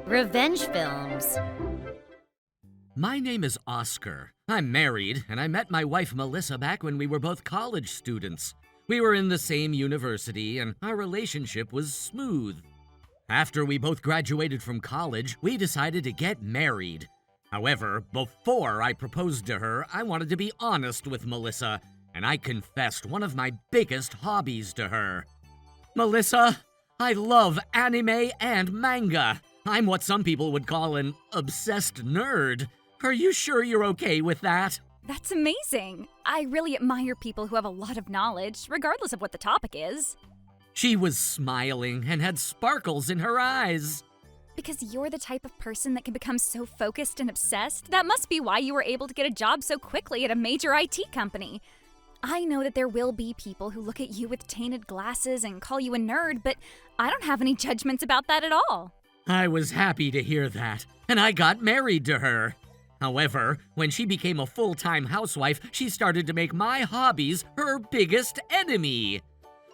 Revenge films. My name is Oscar. I'm married, and I met my wife Melissa back when we were both college students. We were in the same university, and our relationship was smooth. After we both graduated from college, we decided to get married. However, before I proposed to her, I wanted to be honest with Melissa, and I confessed one of my biggest hobbies to her. Melissa, I love anime and manga. I'm what some people would call an obsessed nerd. Are you sure you're okay with that? That's amazing. I really admire people who have a lot of knowledge, regardless of what the topic is. She was smiling and had sparkles in her eyes. Because you're the type of person that can become so focused and obsessed, that must be why you were able to get a job so quickly at a major IT company. I know that there will be people who look at you with tainted glasses and call you a nerd, but I don't have any judgments about that at all. I was happy to hear that, and I got married to her. However, when she became a full-time housewife, she started to make my hobbies her biggest enemy.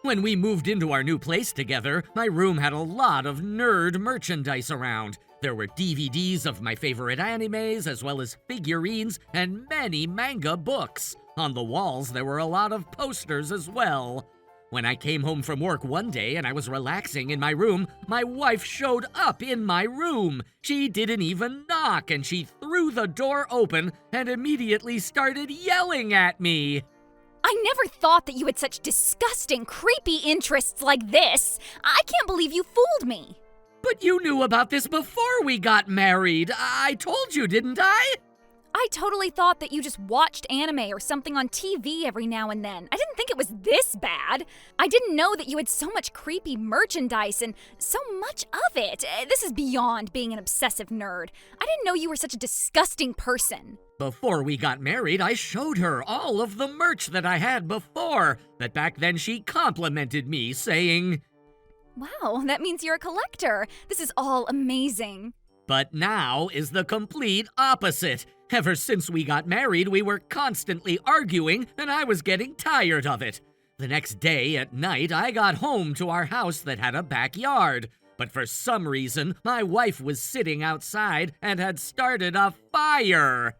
When we moved into our new place together, my room had a lot of nerd merchandise around. There were DVDs of my favorite animes, as well as figurines and many manga books. On the walls, there were a lot of posters as well. When I came home from work one day and I was relaxing in my room, my wife showed up in my room. She didn't even knock, and she threw the door open and immediately started yelling at me. I never thought that you had such disgusting, creepy interests like this. I can't believe you fooled me. But you knew about this before we got married. I told you, didn't I? I totally thought that you just watched anime or something on TV every now and then. I didn't think it was this bad. I didn't know that you had so much creepy merchandise and so much of it. This is beyond being an obsessive nerd. I didn't know you were such a disgusting person. Before we got married, I showed her all of the merch that I had before, but back then she complimented me, saying, "Wow, that means you're a collector. This is all amazing." But now is the complete opposite. Ever since we got married, we were constantly arguing, and I was getting tired of it. The next day at night, I got home to our house that had a backyard. But for some reason, my wife was sitting outside and had started a fire.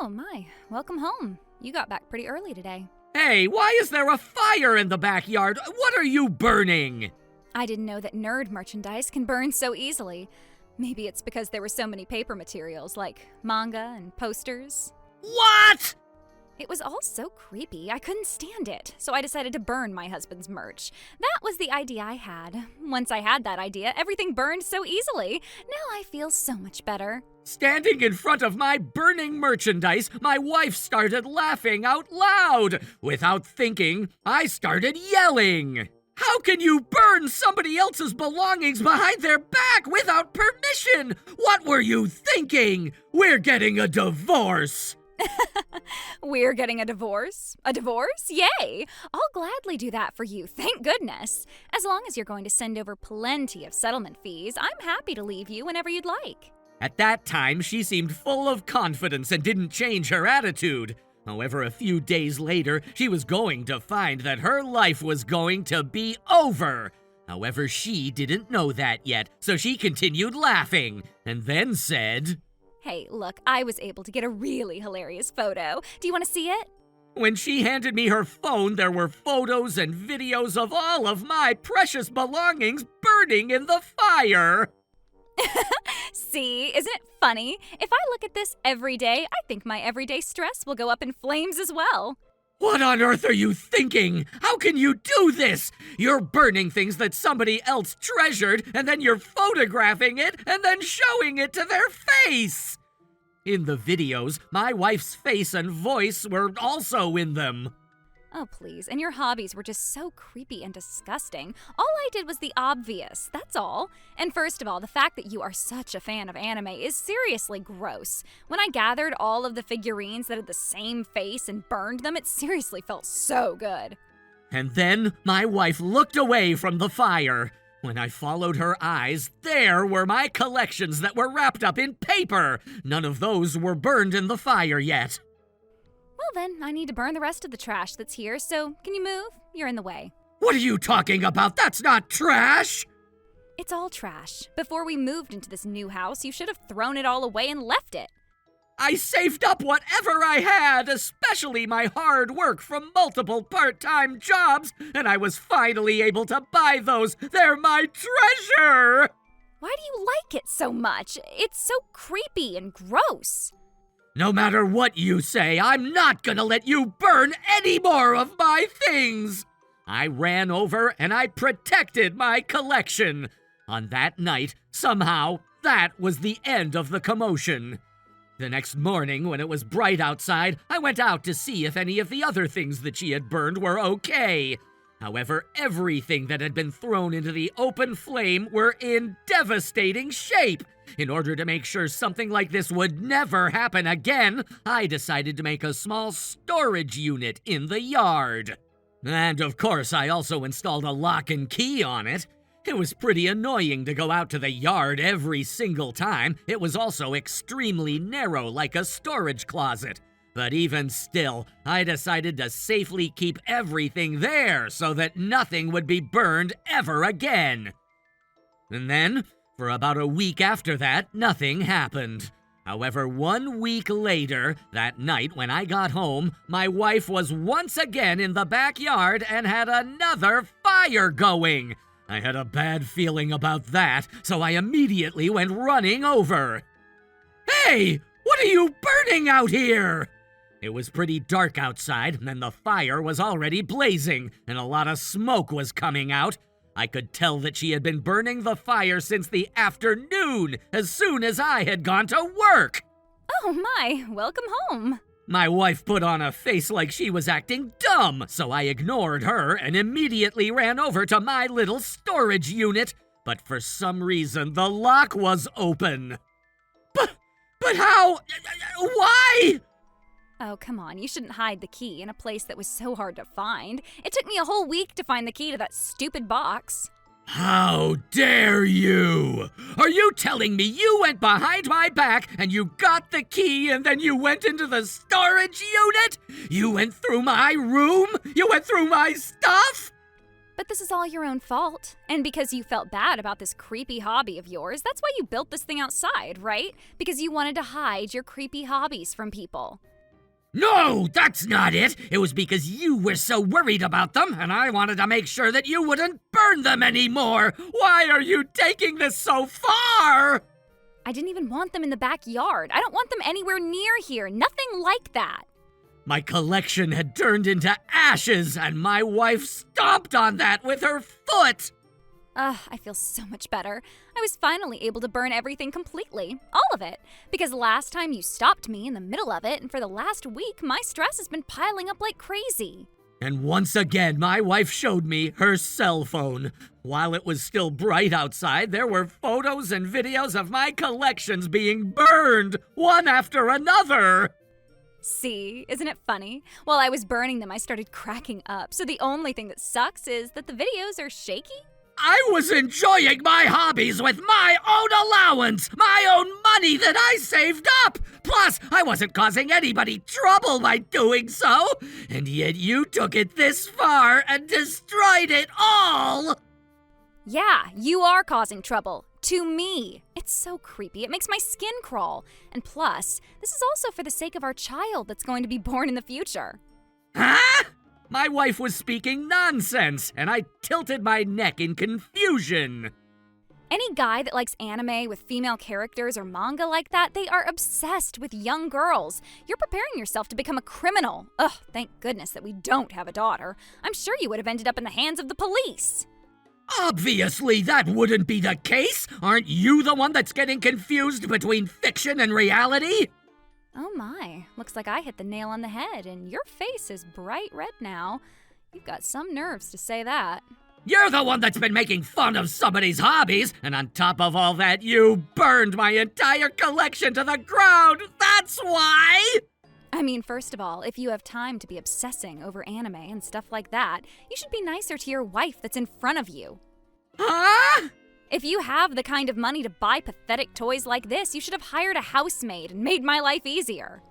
Oh my, welcome home. You got back pretty early today. Hey, why is there a fire in the backyard? What are you burning? I didn't know that nerd merchandise can burn so easily. Maybe it's because there were so many paper materials like manga and posters. What? It was all so creepy, I couldn't stand it, so I decided to burn my husband's merch. That was the idea I had. Once I had that idea, everything burned so easily. Now I feel so much better. Standing in front of my burning merchandise, my wife started laughing out loud. Without thinking, I started yelling. How can you burn somebody else's belongings behind their back without permission? What were you thinking? We're getting a divorce. We're getting a divorce? A divorce? Yay! I'll gladly do that for you, thank goodness. As long as you're going to send over plenty of settlement fees, I'm happy to leave you whenever you'd like. At that time, she seemed full of confidence and didn't change her attitude. However, a few days later, she was going to find that her life was going to be over. However, she didn't know that yet, so she continued laughing, and then said, Hey, look, I was able to get a really hilarious photo. Do you want to see it? When she handed me her phone, there were photos and videos of all of my precious belongings burning in the fire. See, isn't it funny? If I look at this every day, I think my everyday stress will go up in flames as well. What on earth are you thinking? How can you do this? You're burning things that somebody else treasured, and then you're photographing it and then showing it to their face. In the videos, my wife's face and voice were also in them. Oh, please. And your hobbies were just so creepy and disgusting. All I did was the obvious, that's all. And first of all, the fact that you are such a fan of anime is seriously gross. When I gathered all of the figurines that had the same face and burned them, it seriously felt so good. And then my wife looked away from the fire. When I followed her eyes, there were my collections that were wrapped up in paper. None of those were burned in the fire yet. Well then, I need to burn the rest of the trash that's here, so can you move? You're in the way. What are you talking about? That's not trash! It's all trash. Before we moved into this new house, you should have thrown it all away and left it. I saved up whatever I had, especially my hard work from multiple part-time jobs, and I was finally able to buy those. They're my treasure! Why do you like it so much? It's so creepy and gross. No matter what you say, I'm not gonna let you burn any more of my things! I ran over and I protected my collection. On that night, somehow, that was the end of the commotion. The next morning, when it was bright outside, I went out to see if any of the other things that she had burned were okay. However, everything that had been thrown into the open flame were in devastating shape. In order to make sure something like this would never happen again, I decided to make a small storage unit in the yard. And of course, I also installed a lock and key on it. It was pretty annoying to go out to the yard every single time. It was also extremely narrow, like a storage closet. But even still, I decided to safely keep everything there so that nothing would be burned ever again. And then, for about a week after that, nothing happened. However, 1 week later, that night when I got home, my wife was once again in the backyard and had another fire going. I had a bad feeling about that, so I immediately went running over. Hey, what are you burning out here? It was pretty dark outside, and the fire was already blazing, and a lot of smoke was coming out. I could tell that she had been burning the fire since the afternoon, as soon as I had gone to work. Oh my, welcome home. My wife put on a face like she was acting dumb, so I ignored her and immediately ran over to my little storage unit. But for some reason, the lock was open. But how? Why? Oh, come on, you shouldn't hide the key in a place that was so hard to find. It took me a whole week to find the key to that stupid box. How dare you! Are you telling me you went behind my back and you got the key and then you went into the storage unit? You went through my room? You went through my stuff? But this is all your own fault. And because you felt bad about this creepy hobby of yours, that's why you built this thing outside, right? Because you wanted to hide your creepy hobbies from people. No, that's not it. It was because you were so worried about them, and I wanted to make sure that you wouldn't burn them anymore. Why are you taking this so far? I didn't even want them in the backyard. I don't want them anywhere near here. Nothing like that. My collection had turned into ashes, and my wife stomped on that with her foot. I feel so much better. I was finally able to burn everything completely. All of it. Because last time you stopped me in the middle of it, and for the last week, my stress has been piling up like crazy. And once again, my wife showed me her cell phone. While it was still bright outside, there were photos and videos of my collections being burned, one after another. See, isn't it funny? While I was burning them, I started cracking up. So the only thing that sucks is that the videos are shaky. I was enjoying my hobbies with my own allowance, my own money that I saved up. Plus, I wasn't causing anybody trouble by doing so. And yet you took it this far and destroyed it all. Yeah, you are causing trouble. To me. It's so creepy. It makes my skin crawl. And plus, this is also for the sake of our child that's going to be born in the future. Huh? My wife was speaking nonsense, and I tilted my neck in confusion. Any guy that likes anime with female characters or manga like that, they are obsessed with young girls. You're preparing yourself to become a criminal. Ugh, thank goodness that we don't have a daughter. I'm sure you would have ended up in the hands of the police. Obviously, that wouldn't be the case. Aren't you the one that's getting confused between fiction and reality? Oh my, looks like I hit the nail on the head, and your face is bright red now. You've got some nerves to say that. You're the one that's been making fun of somebody's hobbies, and on top of all that, you burned my entire collection to the ground! That's why! I mean, first of all, if you have time to be obsessing over anime and stuff like that, you should be nicer to your wife that's in front of you. Huh? If you have the kind of money to buy pathetic toys like this, you should have hired a housemaid and made my life easier.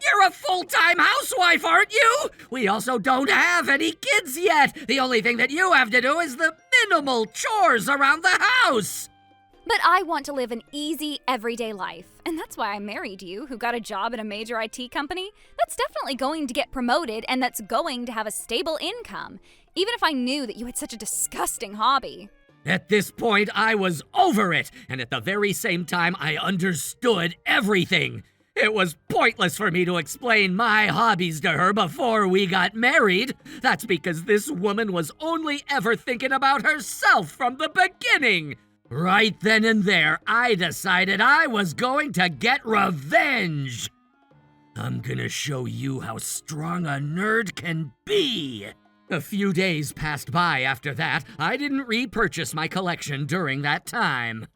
You're a full-time housewife, aren't you? We also don't have any kids yet. The only thing that you have to do is the minimal chores around the house. But I want to live an easy, everyday life. And that's why I married you, who got a job at a major IT company that's definitely going to get promoted and that's going to have a stable income, even if I knew that you had such a disgusting hobby. At this point, I was over it, and at the very same time, I understood everything. It was pointless for me to explain my hobbies to her before we got married. That's because this woman was only ever thinking about herself from the beginning. Right then and there, I decided I was going to get revenge. I'm gonna show you how strong a nerd can be. A few days passed by after that. I didn't repurchase my collection during that time.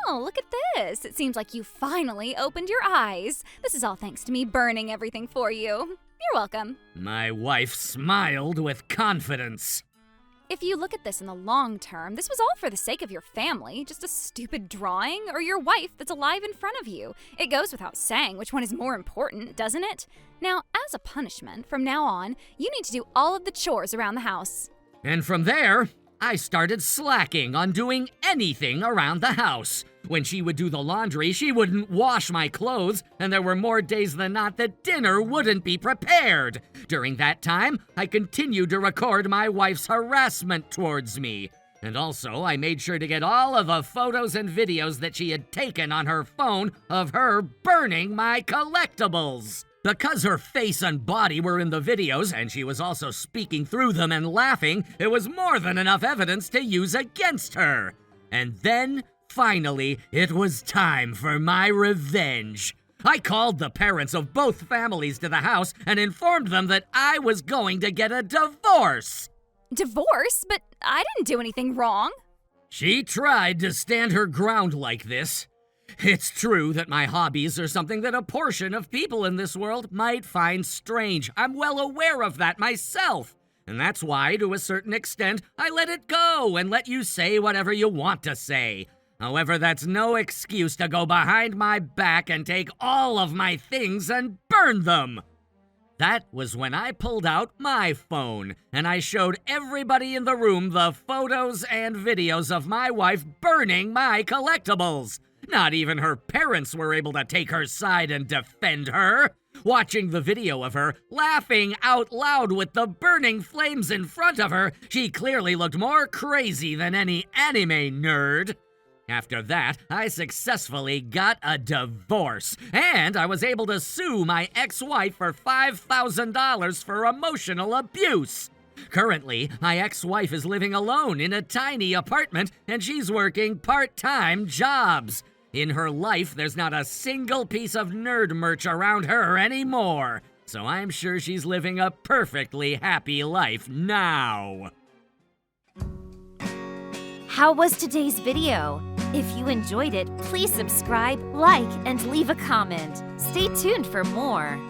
Oh, look at this. It seems like you finally opened your eyes. This is all thanks to me burning everything for you. You're welcome. My wife smiled with confidence. If you look at this in the long term, this was all for the sake of your family, just a stupid drawing, or your wife that's alive in front of you. It goes without saying which one is more important, doesn't it? Now, as a punishment, from now on, you need to do all of the chores around the house. And from there, I started slacking on doing anything around the house. When she would do the laundry, she wouldn't wash my clothes, and there were more days than not that dinner wouldn't be prepared. During that time, I continued to record my wife's harassment towards me. And also, I made sure to get all of the photos and videos that she had taken on her phone of her burning my collectibles. Because her face and body were in the videos, and she was also speaking through them and laughing, it was more than enough evidence to use against her. And then, finally, it was time for my revenge. I called the parents of both families to the house and informed them that I was going to get a divorce. Divorce? But I didn't do anything wrong. She tried to stand her ground like this. It's true that my hobbies are something that a portion of people in this world might find strange. I'm well aware of that myself. And that's why, to a certain extent, I let it go and let you say whatever you want to say. However, that's no excuse to go behind my back and take all of my things and burn them. That was when I pulled out my phone, and I showed everybody in the room the photos and videos of my wife burning my collectibles. Not even her parents were able to take her side and defend her. Watching the video of her laughing out loud with the burning flames in front of her, she clearly looked more crazy than any anime nerd. After that, I successfully got a divorce, and I was able to sue my ex-wife for $5,000 for emotional abuse. Currently, my ex-wife is living alone in a tiny apartment, and she's working part-time jobs. In her life, there's not a single piece of nerd merch around her anymore, so I'm sure she's living a perfectly happy life now. How was today's video? If you enjoyed it, please subscribe, like, and leave a comment. Stay tuned for more.